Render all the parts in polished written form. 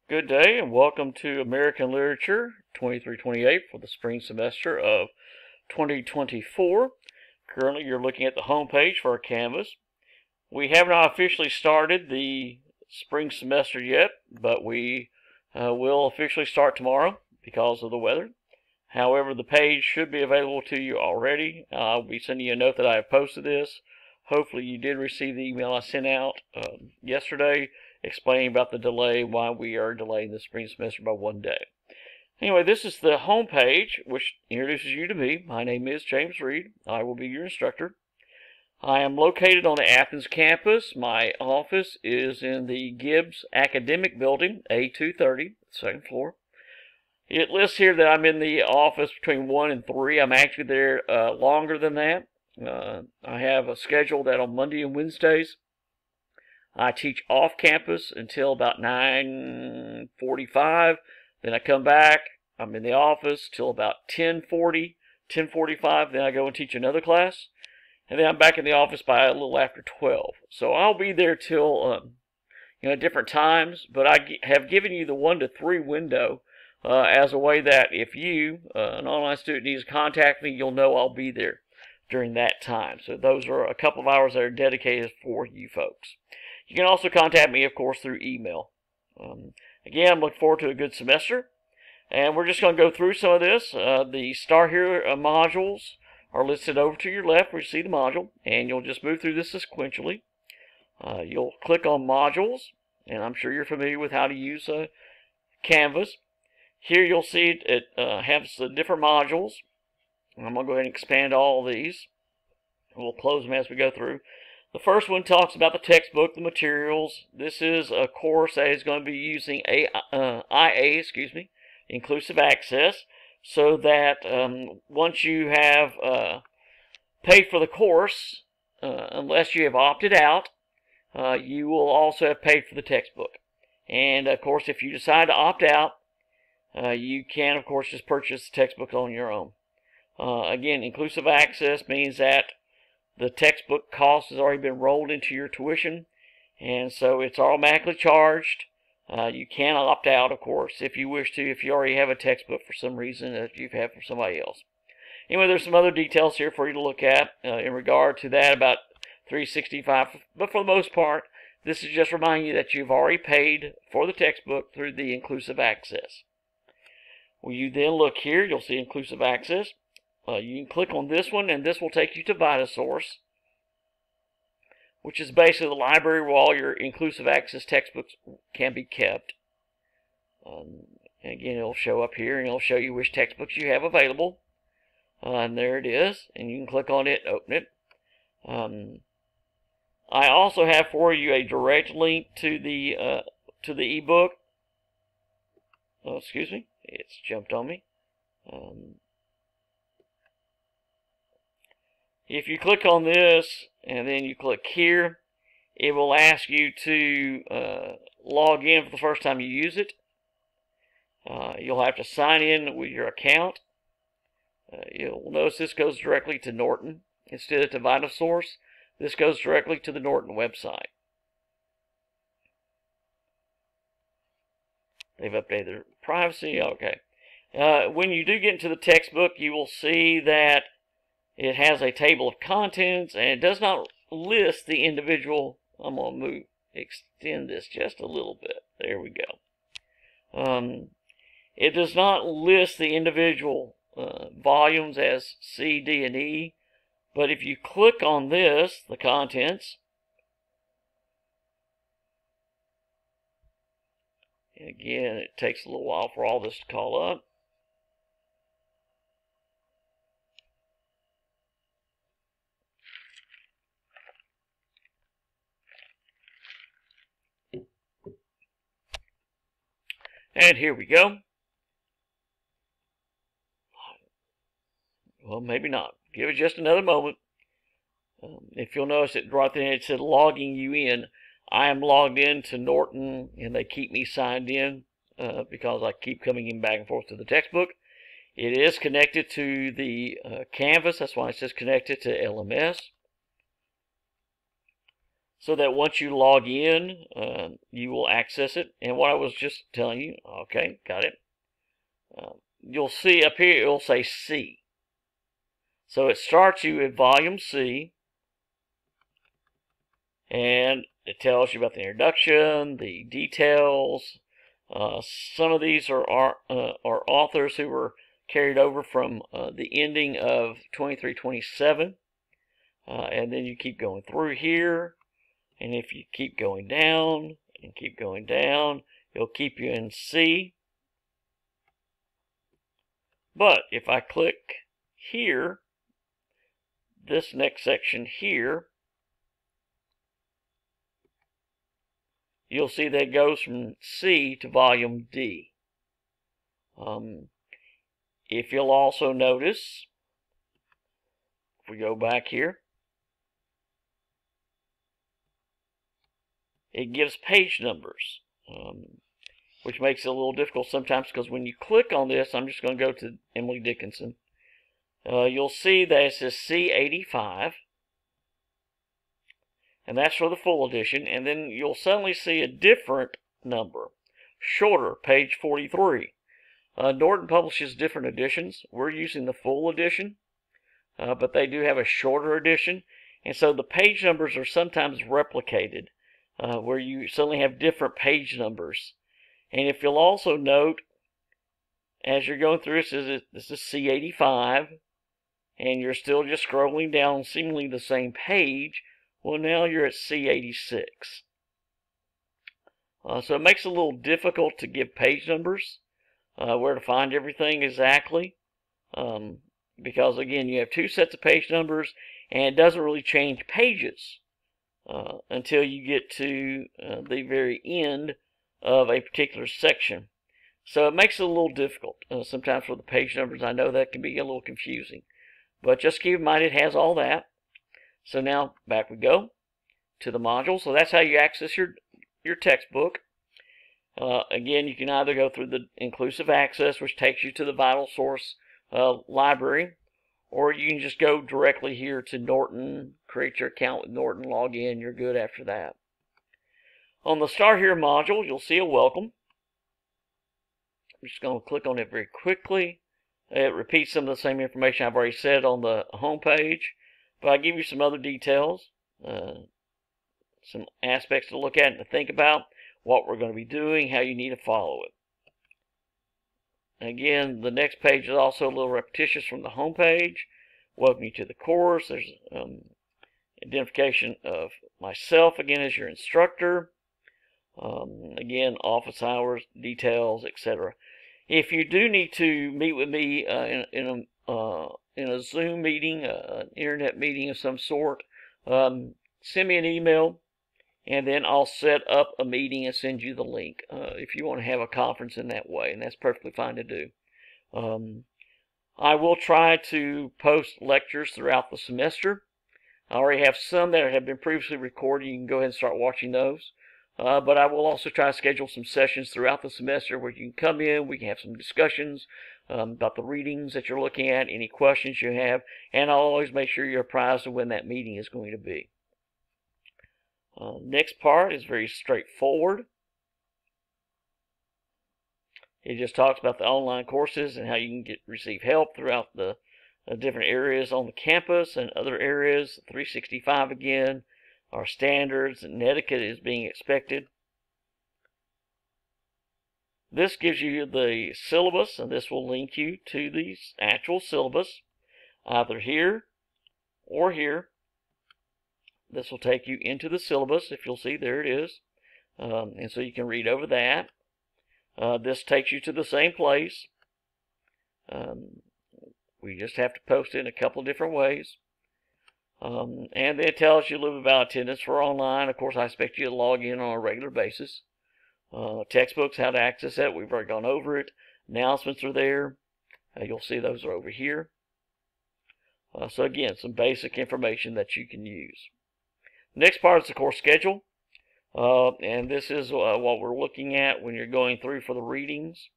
Good day and welcome to American Literature 2328 for the spring semester of 2024. Currently you're looking at the home page for our Canvas. We have not officially started the spring semester yet, but we will officially start tomorrow because of the weather. However, the page should be available to you already. I'll be sending you a note that I have posted this. Hopefully you did receive the email I sent out yesterday explaining about the delay, why we are delaying the spring semester by one day. Anyway, this is the home page, which introduces you to me. My name is James Reed. I will be your instructor. I am located on the Athens campus. My office is in the Gibbs Academic Building, A230, second floor. It lists here that I'm in the office between 1 and 3. I'm actually there longer than that. I have a schedule that on Monday and Wednesdays I teach off campus until about 9:45. Then I come back. I'm in the office till about 10:40, 10:45. Then I go and teach another class. And then I'm back in the office by a little after 12. So I'll be there till different times. But I have given you the 1 to 3 window as a way that if you, an online student, needs to contact me, you'll know I'll be there during that time. So those are a couple of hours that are dedicated for you folks. You can also contact me, of course, through email. Again, I'm looking forward to a good semester. And we're just going to go through some of this. The Start Here modules are listed over to your left where you see the module. And you'll just move through this sequentially. You'll click on modules. And I'm sure you're familiar with how to use Canvas. Here you'll see it has the different modules. I'm going to go ahead and expand all of these. We'll close them as we go through. The first one talks about the textbook, the materials. This is a course that is going to be using Inclusive Access, so that once you have paid for the course, unless you have opted out, you will also have paid for the textbook. And of course, if you decide to opt out, you can, of course, just purchase the textbook on your own. Again, Inclusive Access means that the textbook cost has already been rolled into your tuition, and so it's automatically charged. You can opt out, of course, if you wish to, if you already have a textbook for some reason that you've had from somebody else. Anyway, there's some other details here for you to look at in regard to that about 365, but for the most part, this is just reminding you that you've already paid for the textbook through the Inclusive Access. When you then look here, you'll see Inclusive Access. You can click on this one, and this will take you to VitaSource, which is basically the library where all your Inclusive Access textbooks can be kept. And again, it'll show up here, and it'll show you which textbooks you have available. And there it is, and you can click on it and open it. I also have for you a direct link to the ebook. Oh, excuse me, it's jumped on me. If you click on this and then you click here, it will ask you to log in for the first time you use it. You'll have to sign in with your account. You'll notice this goes directly to Norton instead of to VitaSource. This goes directly to the Norton website. They've updated their privacy. Okay. When you do get into the textbook, you will see that it has a table of contents, and it does not list the individual. I'm going to extend this just a little bit. There we go. It does not list the individual volumes as C, D, and E, but if you click on this, the contents, and again, it takes a little while for all this to call up. And here we go. Well, maybe not. Give it just another moment. If you'll notice it right there, it said logging you in. I am logged in to Norton, and they keep me signed in because I keep coming in back and forth to the textbook. It is connected to the Canvas. That's why it says connected to LMS. so that once you log in, you will access it. And what I was just telling you, okay, got it. You'll see up here, it will say C. So it starts you at volume C, and it tells you about the introduction, the details. Some of these are authors who were carried over from the ending of 2327. And then you keep going through here. And if you keep going down and keep going down, it'll keep you in C. But if I click here, this next section here, you'll see that it goes from C to volume D. If you'll also notice, if we go back here, it gives page numbers, which makes it a little difficult sometimes because when you click on this, I'm just going to go to Emily Dickinson, you'll see that it says C85, and that's for the full edition, and then you'll suddenly see a different number, shorter, page 43. Norton publishes different editions. We're using the full edition, but they do have a shorter edition, and so the page numbers are sometimes replicated, where you suddenly have different page numbers. And if you'll also note, as you're going through, this is C85, and you're still just scrolling down seemingly the same page. Well, now you're at C86. So it makes it a little difficult to give page numbers, where to find everything exactly, because again, you have two sets of page numbers, and it doesn't really change pages until you get to the very end of a particular section. So it makes it a little difficult sometimes for the page numbers. I know that can be a little confusing, but just keep in mind it has all that. So now back we go to the module. So that's how you access your textbook. Again, you can either go through the inclusive access, which takes you to the VitalSource library, or you can just go directly here to Norton, create your account with Norton, log in, you're good after that. On the Start Here module, you'll see a welcome. I'm just going to click on it very quickly. It repeats some of the same information I've already said on the home page, but I give you some other details, some aspects to look at and to think about, what we're going to be doing, how you need to follow it. Again, the next page is also a little repetitious from the home page. Welcome you to the course. There's identification of myself again as your instructor. Again, office hours, details, etc. If you do need to meet with me in a Zoom meeting, an internet meeting of some sort, send me an email, and then I'll set up a meeting and send you the link if you want to have a conference in that way, and that's perfectly fine to do. I will try to post lectures throughout the semester. I already have some that have been previously recorded. You can go ahead and start watching those. But I will also try to schedule some sessions throughout the semester where you can come in, we can have some discussions about the readings that you're looking at, any questions you have, and I'll always make sure you're apprised of when that meeting is going to be. Next part is very straightforward. It just talks about the online courses and how you can receive help throughout the different areas on the campus and other areas. 365 again, our standards and etiquette is being expected. This gives you the syllabus, and this will link you to the actual syllabus, either here or here. This will take you into the syllabus, if you'll see, there it is. And so you can read over that. This takes you to the same place. We just have to post it in a couple of different ways. And then it tells you a little bit about attendance for online. Of course, I expect you to log in on a regular basis. Textbooks, how to access that, we've already gone over it. Announcements are there. You'll see those are over here. So again, some basic information that you can use. Next part is the course schedule. And this is what we're looking at when you're going through for the readings.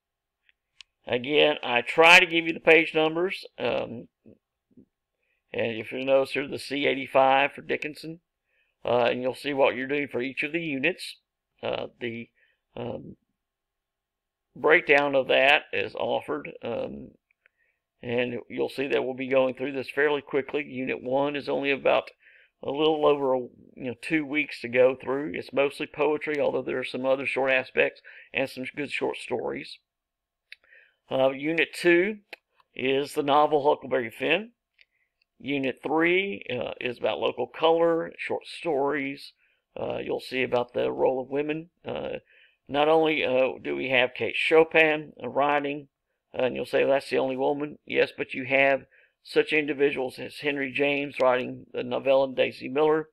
Again, I try to give you the page numbers. And if you notice here, the C85 for Dickinson. and you'll see what you're doing for each of the units. The breakdown of that is offered, and you'll see that we'll be going through this fairly quickly. Unit 1 is only about a little over 2 weeks to go through. It's mostly poetry, although there are some other short aspects and some good short stories. Unit 2 is the novel Huckleberry Finn. Unit 3 is about local color, short stories. You'll see about the role of women. Not only do we have Kate Chopin writing, and you'll say, well, that's the only woman. Yes, but you have such individuals as Henry James writing the novella Daisy Miller,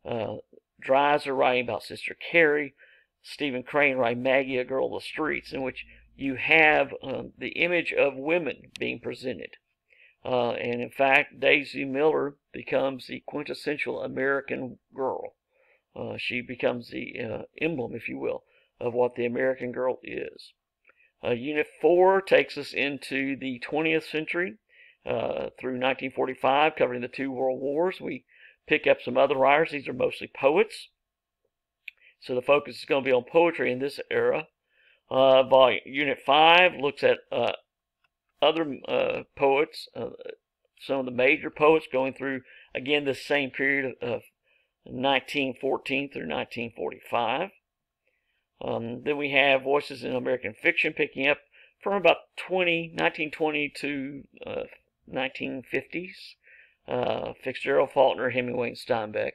Dreiser writing about Sister Carrie, Stephen Crane writing Maggie, a Girl of the Streets, in which you have the image of women being presented. And in fact, Daisy Miller becomes the quintessential American girl. She becomes the emblem, if you will, of what the American girl is. Unit 4 takes us into the 20th century through 1945, covering the 2 world wars. We pick up some other writers. These are mostly poets. So the focus is going to be on poetry in this era. Unit 5 looks at other poets, some of the major poets going through, again, the same period of 1914 through 1945. Then we have Voices in American Fiction picking up from about 1920 to 1950s. Fitzgerald, Faulkner, Hemingway, and Steinbeck.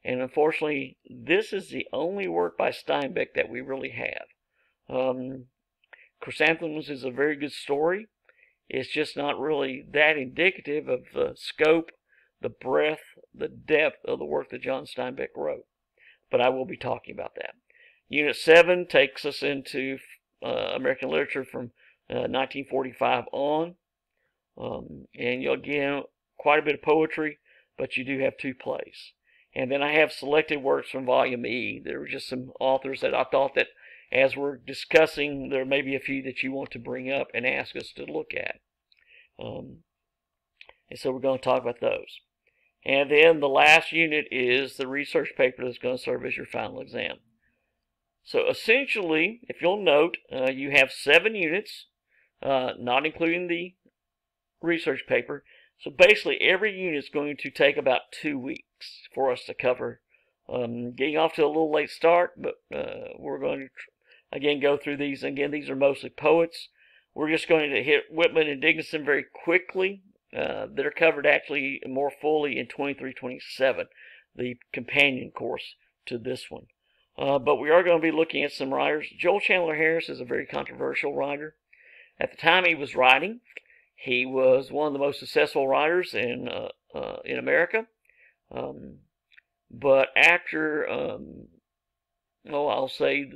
And unfortunately, this is the only work by Steinbeck that we really have. Chrysanthemums is a very good story. It's just not really that indicative of the scope, the breadth, the depth of the work that John Steinbeck wrote. But I will be talking about that. Unit 7 takes us into American literature from 1945 on. And you'll get quite a bit of poetry, but you do have 2 plays. And then I have selected works from Volume E. There were just some authors that I thought that as we're discussing, there may be a few that you want to bring up and ask us to look at. And so we're going to talk about those. And then the last unit is the research paper that's going to serve as your final exam. So essentially, if you'll note, you have 7 units, not including the research paper. So basically, every unit is going to take about 2 weeks for us to cover. Getting off to a little late start, but we're going to, again, go through these. Again, these are mostly poets. We're just going to hit Whitman and Dickinson very quickly. They're covered actually more fully in 2327, the companion course to this one. But we are going to be looking at some writers. Joel Chandler Harris is a very controversial writer. At the time he was writing, he was one of the most successful writers in America. But after, I'll say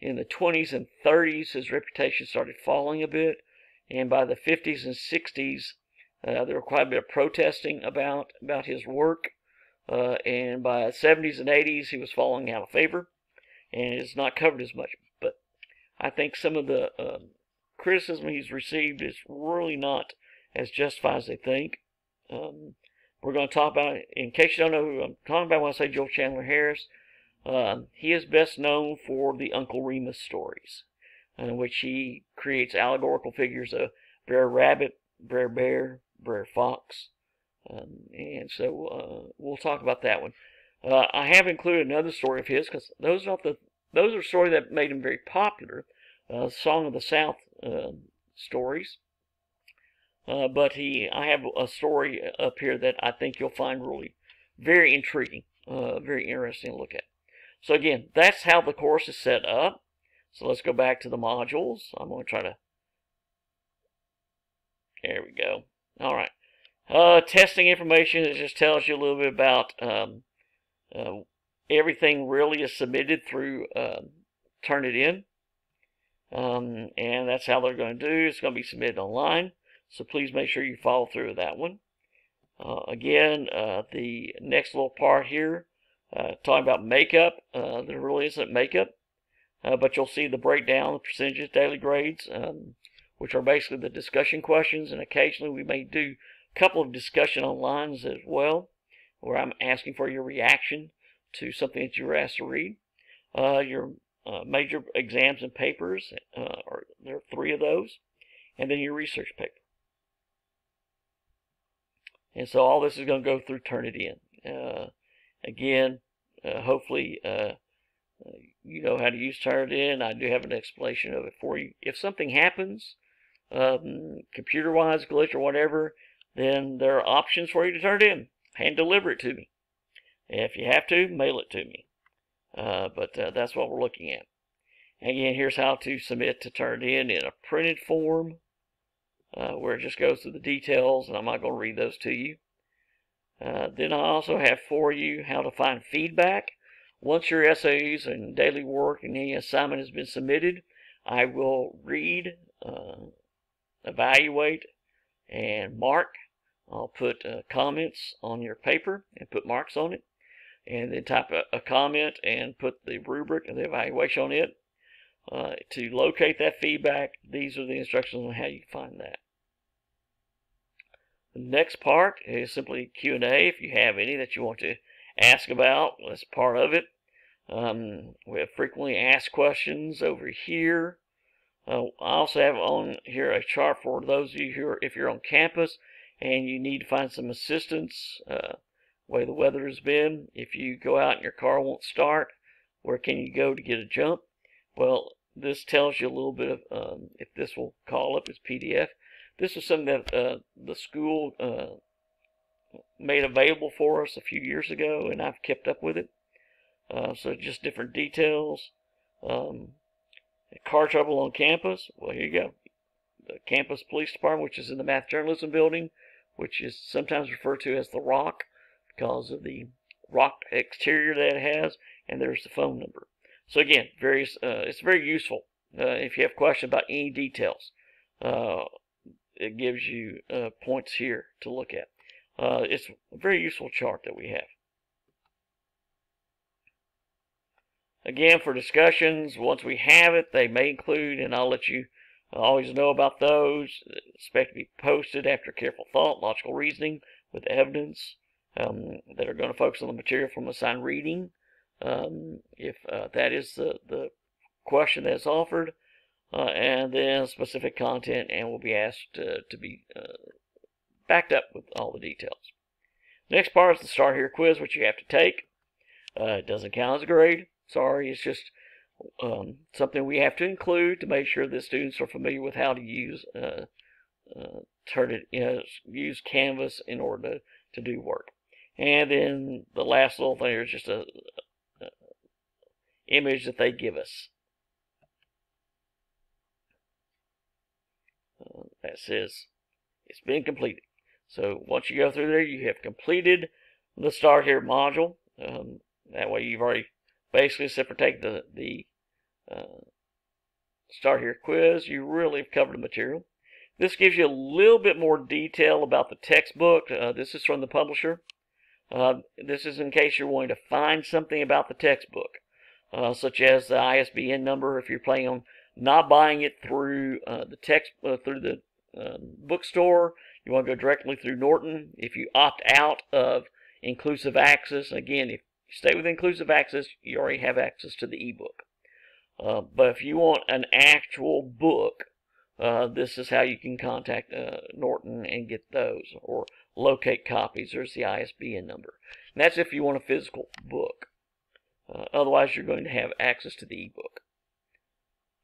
in the 20s and 30s, his reputation started falling a bit. And by the 50s and 60s, there were quite a bit of protesting about his work. And by the 70s and 80s, he was falling out of favor. And it's not covered as much. But I think some of the criticism he's received is really not as justified as they think. We're going to talk about it. In case you don't know who I'm talking about when I say Joel Chandler Harris, he is best known for the Uncle Remus stories, in which he creates allegorical figures of Brer Rabbit, Brer Bear, Brer Fox. And so we'll talk about that one. I have included another story of his, because those are stories that made him very popular. Song of the South stories. But I have a story up here that I think you'll find really very intriguing, very interesting to look at. So again, that's how the course is set up. So let's go back to the modules. I'm going to try to, there we go. All right. Testing information, it just tells you a little bit about everything really is submitted through Turnitin. And that's how they're going to do. It's going to be submitted online. So please make sure you follow through with that one. Again, the next little part here, talking about makeup. There really isn't makeup, but you'll see the breakdown, the percentages, daily grades, which are basically the discussion questions, and occasionally we may do a couple of discussion on lines as well, where I'm asking for your reaction to something that you were asked to read. Your major exams and papers, there are 3 of those, and then your research paper. And so all this is going to go through Turnitin. Again, hopefully you know how to use Turnitin. I do have an explanation of it for you. If something happens, computer-wise, glitch or whatever, then there are options for you to turn it in. Hand deliver it to me. If you have to, mail it to me. But that's what we're looking at. Again, here's how to submit to Turnitin in a printed form, where it just goes through the details, and I'm not going to read those to you. Then I also have for you how to find feedback. Once your essays and daily work and any assignment has been submitted, I will read, evaluate, and mark. I'll put comments on your paper and put marks on it, and then type a comment and put the rubric and the evaluation on it. To locate that feedback, these are the instructions on how you find that. The next part is simply Q&A. If you have any that you want to ask about, that's part of it. We have frequently asked questions over here. I also have on here a chart for those of you who are, if you're on campus and you need to find some assistance, the way the weather has been. If you go out and your car won't start, where can you go to get a jump? Well, this tells you a little bit of, if this will call up as PDF. This is something that the school made available for us a few years ago, and I've kept up with it. So just different details. Car trouble on campus. Well, here you go. The campus police department, which is in the math journalism building, which is sometimes referred to as the Rock because of the rock exterior that it has, and there's the phone number. So again, it's very useful if you have questions about any details. It gives you points here to look at. It's a very useful chart that we have. Again, for discussions, once we have it, they may include, and I'll let you always know about those, expect to be posted after careful thought, logical reasoning, with evidence that are going to focus on the material from assigned reading. If that is the question that's offered, and then specific content, and will be asked to be backed up with all the details. Next part is the Start Here quiz, which you have to take. It doesn't count as a grade. Sorry, it's just something we have to include to make sure that students are familiar with how to use use Canvas in order to do work. And then the last little thing is just a image that they give us that says it's been completed. So once you go through there, you have completed the Start Here module. That way you've already basically, except for taking the Start Here quiz, you really have covered the material. This gives you a little bit more detail about the textbook. This is from the publisher. This is in case you're wanting to find something about the textbook, such as the ISBN number. If you're planning on not buying it through the bookstore, you want to go directly through Norton. If you opt out of inclusive access, again, if you stay with inclusive access, you already have access to the ebook. But if you want an actual book, this is how you can contact Norton and get those, or locate copies. There's the ISBN number. And that's if you want a physical book. Otherwise, you're going to have access to the ebook.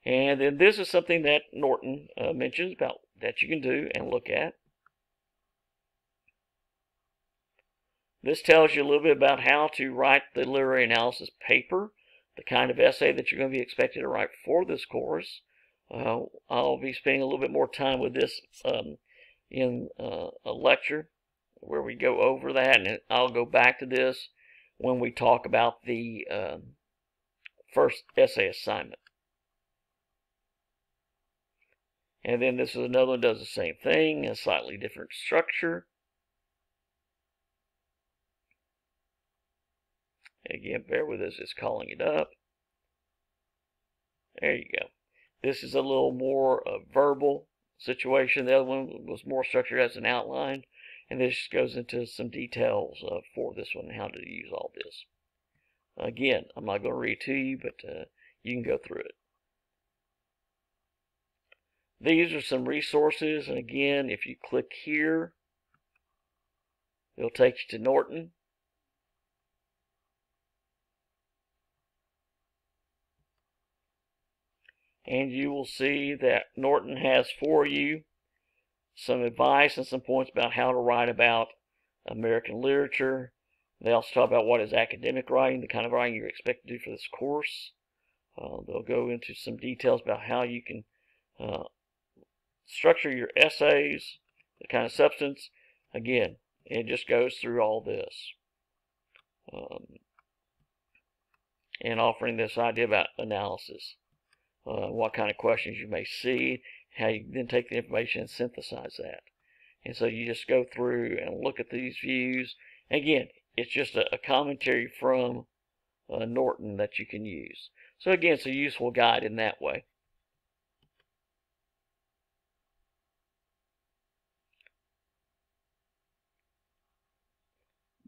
And then this is something that Norton mentions about that you can do and look at. This tells you a little bit about how to write the literary analysis paper, the kind of essay that you're going to be expected to write for this course. I'll be spending a little bit more time with this in a lecture where we go over that, and I'll go back to this when we talk about the first essay assignment. And then this is another one that does the same thing, a slightly different structure. Again, bear with us, it's calling it up. There you go. This is a little more verbal situation. The other one was more structured as an outline. And this goes into some details for this one, how to use all this. Again, I'm not going to read it to you, but you can go through it. These are some resources, and again, if you click here, it'll take you to Norton. And you will see that Norton has for you some advice and some points about how to write about American literature. They also talk about what is academic writing, the kind of writing you're expected to do for this course. They'll go into some details about how you can structure your essays, the kind of substance. Again, it just goes through all this. And offering this idea about analysis. What kind of questions you may see, how you then take the information and synthesize that. And so you just go through and look at these views. Again, it's just a commentary from Norton that you can use. So again, it's a useful guide in that way.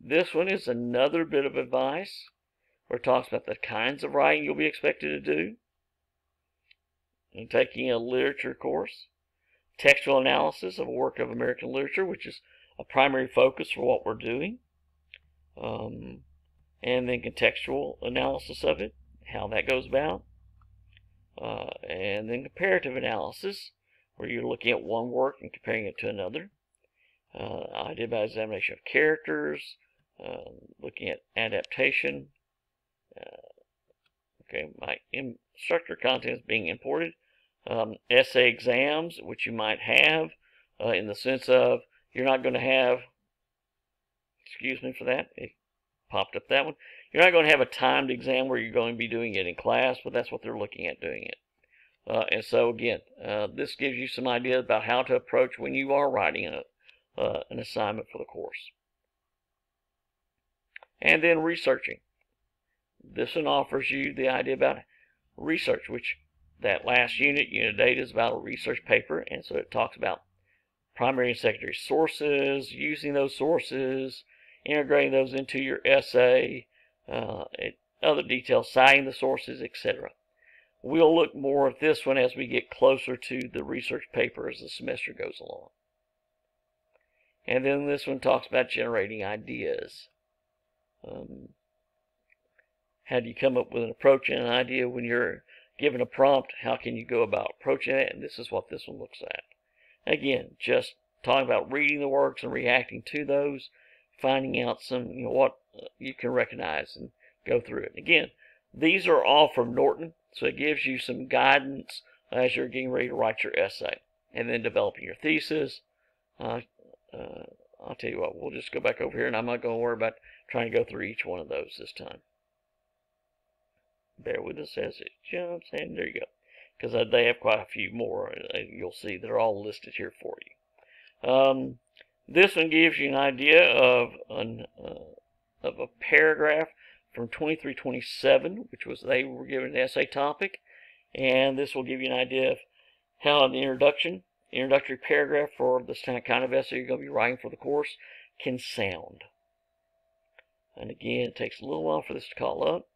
This one is another bit of advice where it talks about the kinds of writing you'll be expected to do in taking a literature course. Textual analysis of a work of American literature, which is a primary focus for what we're doing. And then contextual analysis of it, how that goes about. And then comparative analysis, where you're looking at one work and comparing it to another. Idea about examination of characters, looking at adaptation. Okay, my instructor content is being imported. Essay exams, which you might have, in the sense of you're not going to have, excuse me for that, it popped up that one. You're not going to have a timed exam where you're going to be doing it in class, but that's what they're looking at doing it. And so again, this gives you some idea about how to approach when you are writing an assignment for the course. And then researching. This one offers you the idea about research, which that last unit, Unit 8, is about a research paper, and so it talks about primary and secondary sources, using those sources, integrating those into your essay, other details, citing the sources, etc. We'll look more at this one as we get closer to the research paper as the semester goes along. And then this one talks about generating ideas. How do you come up with an approach and an idea when you're given a prompt? How can you go about approaching it? And this is what this one looks at. Again, just talking about reading the works and reacting to those, finding out some, what you can recognize and go through it. Again, these are all from Norton, so it gives you some guidance as you're getting ready to write your essay and then developing your thesis. I'll tell you what, we'll just go back over here, and I'm not going to worry about trying to go through each one of those this time. Bear with us as it jumps, and there you go. Because they have quite a few more. You'll see they're all listed here for you. This one gives you an idea of a paragraph from 2327, which was they were given an essay topic, and this will give you an idea of how an introductory paragraph for this kind of essay you're going to be writing for the course can sound. And again, it takes a little while for this to call up.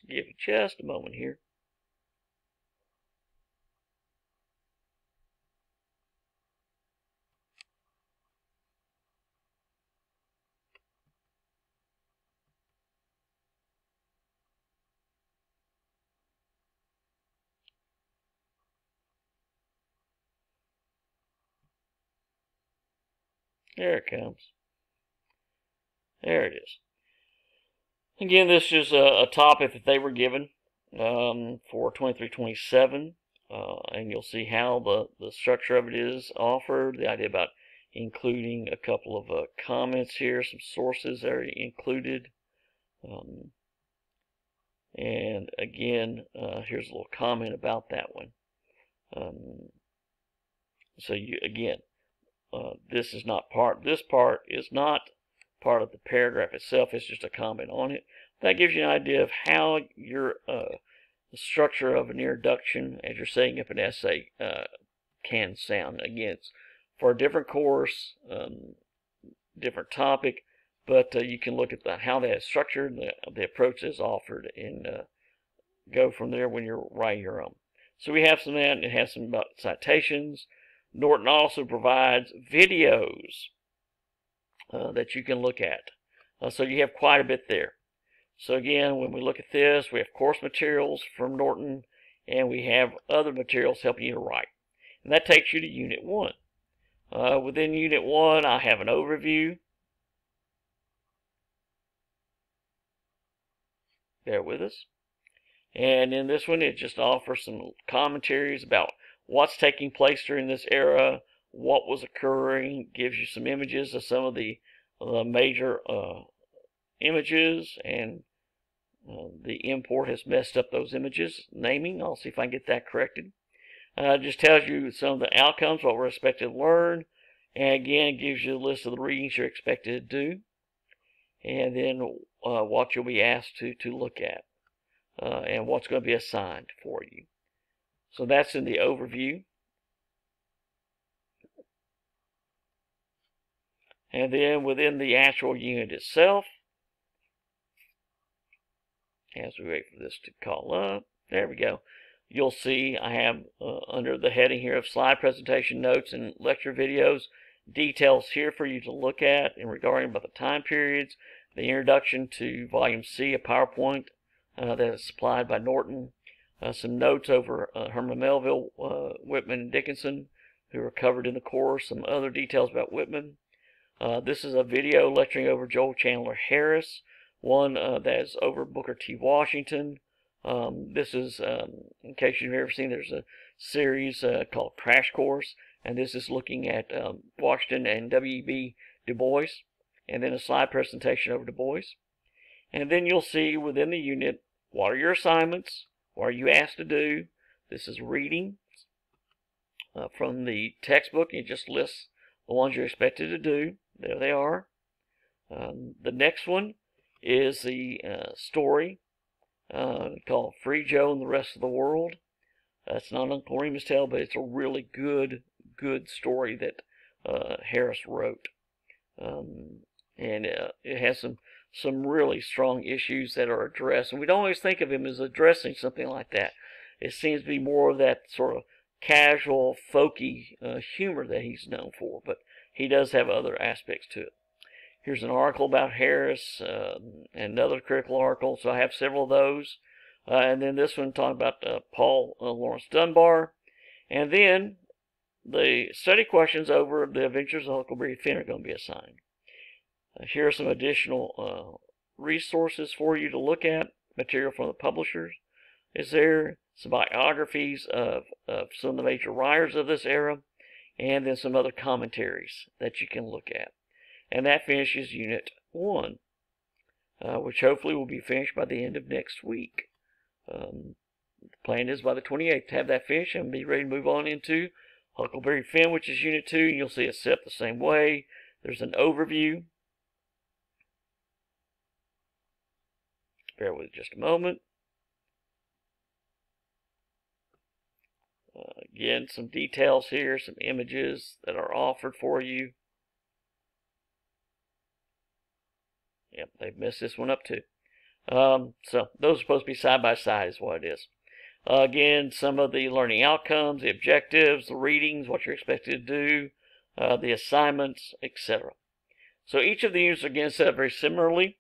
Give you just a moment here. There it comes. There it is. Again, this is a topic that they were given for 2327, and you'll see how the structure of it is offered, the idea about including a couple of comments here, some sources are included. And again, here's a little comment about that one. So this is not this part is not part of the paragraph itself. It's just a comment on it. That gives you an idea of how your the structure of an introduction as you're setting up an essay can sound. Again, it's for a different course, different topic, but you can look at how that is structured, the approach that's offered, and go from there when you're writing your own. So we have some of that, and it has some about citations. Norton also provides videos that you can look at. So you have quite a bit there. So again, when we look at this, we have course materials from Norton, and we have other materials helping you to write. And that takes you to Unit 1. Within Unit 1, I have an overview. Bear with us. And in this one, it just offers some commentaries about what's taking place during this era, what was occurring, gives you some images of some of the major images, and the import has messed up those images naming. I'll see if I can get that corrected. Just tells you some of the outcomes, what we're expected to learn, and again gives you a list of the readings you're expected to do, and then what you'll be asked to look at, and what's going to be assigned for you. So that's in the overview. And then within the actual unit itself, as we wait for this to call up, there we go. You'll see I have under the heading here of slide presentation notes and lecture videos, details here for you to look at in regarding about the time periods, the introduction to Volume C of PowerPoint that is supplied by Norton, some notes over Herman Melville, Whitman, and Dickinson, who are covered in the course, some other details about Whitman. This is a video lecturing over Joel Chandler Harris, one that is over Booker T. Washington. This is, in case you've ever seen, there's a series called Crash Course, and this is looking at Washington and W.E.B. Du Bois, and then a slide presentation over Du Bois. And then you'll see within the unit, what are your assignments? What are you asked to do? This is reading from the textbook. It just lists the ones you're expected to do. There they are. The next one is the story called Free Joe and the Rest of the World. It's not Uncle Remus tale, but it's a really good story that Harris wrote. And it has some really strong issues that are addressed. And we don't always think of him as addressing something like that. It seems to be more of that sort of casual, folky humor that he's known for, but he does have other aspects to it. Here's an article about Harris, and another critical article, so I have several of those. And then this one talking about Paul Laurence Dunbar. And then the study questions over the Adventures of Huckleberry Finn are going to be assigned. Here are some additional resources for you to look at, material from the publishers. Is there some biographies of some of the major writers of this era, and then some other commentaries that you can look at. And that finishes Unit 1, which hopefully will be finished by the end of next week. The plan is by the 28th to have that finished and be ready to move on into Huckleberry Finn, which is Unit 2, and you'll see it set up the same way. There's an overview. Bear with it just a moment. Again, some details here, some images that are offered for you. Yep, they've messed this one up too. So those are supposed to be side by side is what it is. Again, some of the learning outcomes, the objectives, the readings, what you're expected to do, the assignments, etc. So each of the units are again set up very similarly.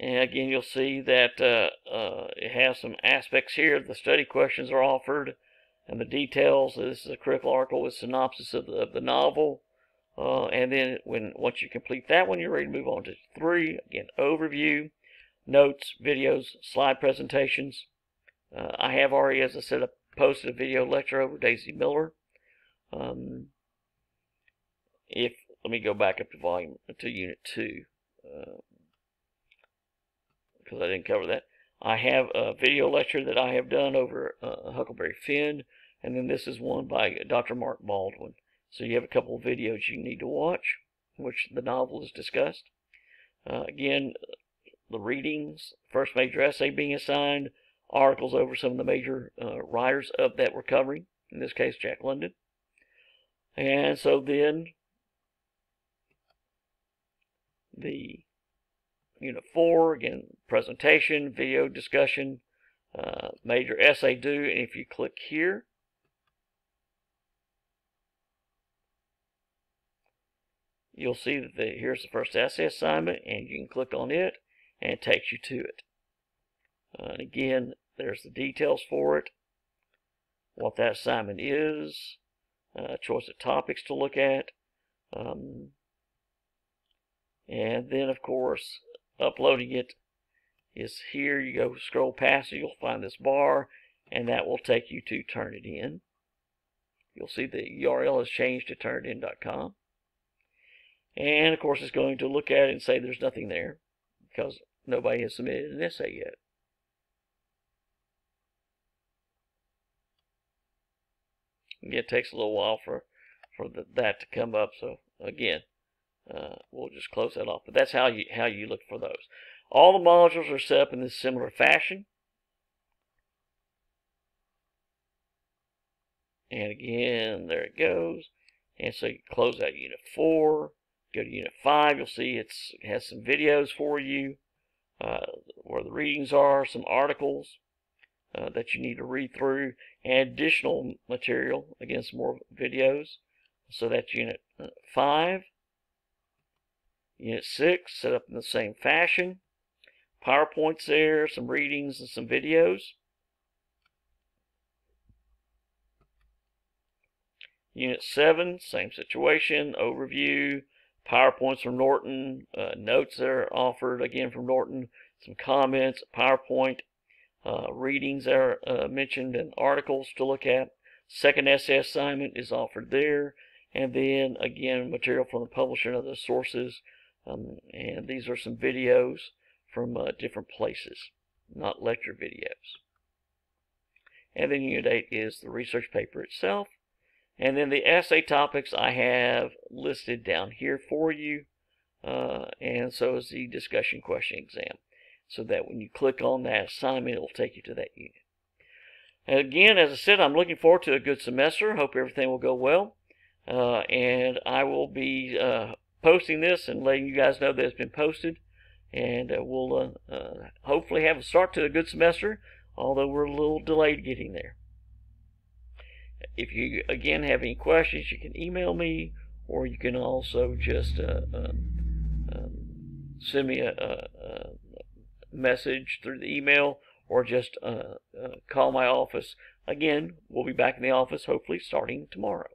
And again, you'll see that it has some aspects here. The study questions are offered, and the details. This is a critical article with synopsis of the novel. And then once you complete that one, you're ready to move on to 3. Again, overview, notes, videos, slide presentations. I have already, as I said, posted a video lecture over Daisy Miller. Let me go back up to Unit 2. Because I didn't cover that. I have a video lecture that I have done over Huckleberry Finn, and then this is one by Dr. Mark Baldwin. So you have a couple of videos you need to watch, which the novel is discussed. Again, the readings, first major essay being assigned, articles over some of the major writers that we're covering, in this case Jack London. And so then the Unit 4, again, presentation, video discussion, major essay due, and if you click here, you'll see that here's the first essay assignment, and you can click on it, and it takes you to it. And again, there's the details for it, what that assignment is, choice of topics to look at, and then, of course, uploading it is here. You go scroll past it, you'll find this bar, and that will take you to Turnitin. You'll see the URL has changed to Turnitin.com. And, of course, it's going to look at it and say there's nothing there because nobody has submitted an essay yet. Again, it takes a little while for that to come up. So, again, we'll just close that off. But that's how you look for those. All the modules are set up in this similar fashion. And again, there it goes. And so you close out Unit 4. Go to Unit 5. You'll see it has some videos for you, where the readings are, some articles that you need to read through, and additional material, again, some more videos. So that's Unit 5. Unit 6, set up in the same fashion. PowerPoint's there, some readings and some videos. Unit 7, same situation, overview, PowerPoints from Norton, notes that are offered, again, from Norton, some comments, PowerPoint, readings that are mentioned, and articles to look at. Second essay assignment is offered there. And then, again, material from the publisher and other sources. And these are some videos from different places, not lecture videos. And then Unit 8 is the research paper itself. And then the essay topics I have listed down here for you. And so is the discussion question exam. So that when you click on that assignment, it will take you to that unit. And again, as I said, I'm looking forward to a good semester. Hope everything will go well. And I will be posting this and letting you guys know that it's been posted. And we'll hopefully have a start to a good semester, although we're a little delayed getting there. If you, again, have any questions, you can email me, or you can also just send me a message through the email, or just call my office. Again, we'll be back in the office hopefully starting tomorrow.